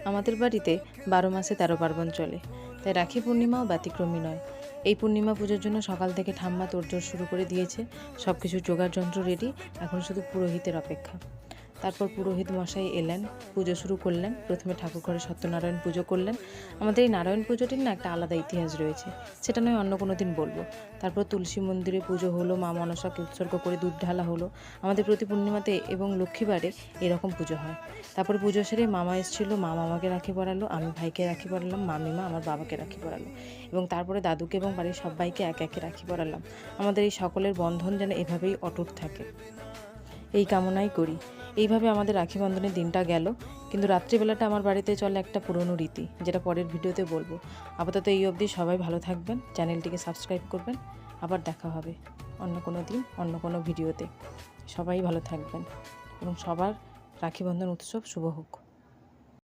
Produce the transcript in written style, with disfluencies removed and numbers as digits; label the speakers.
Speaker 1: আমাদের বাড়িতে 12 মাসে 13 পার্বণ চলে, তাই রাখি পূর্ণিমাও ব্যতিক্রমী নয়। এই পূর্ণিমা পুজোর জন্য সকাল থেকে ঠাম্মা তোড়জোড় শুরু করে দিয়েছে। সব কিছু জোগাড় যন্ত্র রেডি, এখন শুধু পুরোহিতের অপেক্ষা। তারপর পুরোহিত মশাই এলেন, পুজো শুরু করলেন। প্রথমে ঠাকুরঘরে সত্যনারায়ণ পুজো করলেন। আমাদের এই নারায়ণ পুজোটির না একটা আলাদা ইতিহাস রয়েছে, সেটা নয় অন্য কোনো দিন বলবো। তারপর তুলসী মন্দিরে পুজো হলো, মা মনসাকে উৎসর্গ করে দুধ ঢালা হলো। আমাদের প্রতি পূর্ণিমাতে এবং লক্ষ্মীবারে এরকম পুজো হয়। তারপরে পুজো সেরে মামা এসেছিলো, মা মামাকে রাখি পরালো, আমি ভাইকে রাখি পরালাম, মামিমা আমার বাবাকে রাখি পরালো এবং তারপরে দাদুকে এবং বাড়ির সবাইকে একে একে রাখি পরালাম। আমাদের এই সকলের বন্ধন যেন এভাবেই অটুট থাকে, এই কামনাই করি। এইভাবে আমাদের রাখি বন্ধনের দিনটা গেল। কিন্তু রাত্রিবেলাটা আমার বাড়িতে চলে একটা পুরনো রীতি, যেটা পরের ভিডিওতে বলবো। আপাতত এই অবধি সবাই ভালো থাকবেন, চ্যানেলটিকে সাবস্ক্রাইব করবেন। আবার দেখা হবে অন্য কোনো দিন অন্য কোনো ভিডিওতে। সবাই ভালো থাকবেন এবং সবার রাখি বন্ধন উৎসব শুভ হোক।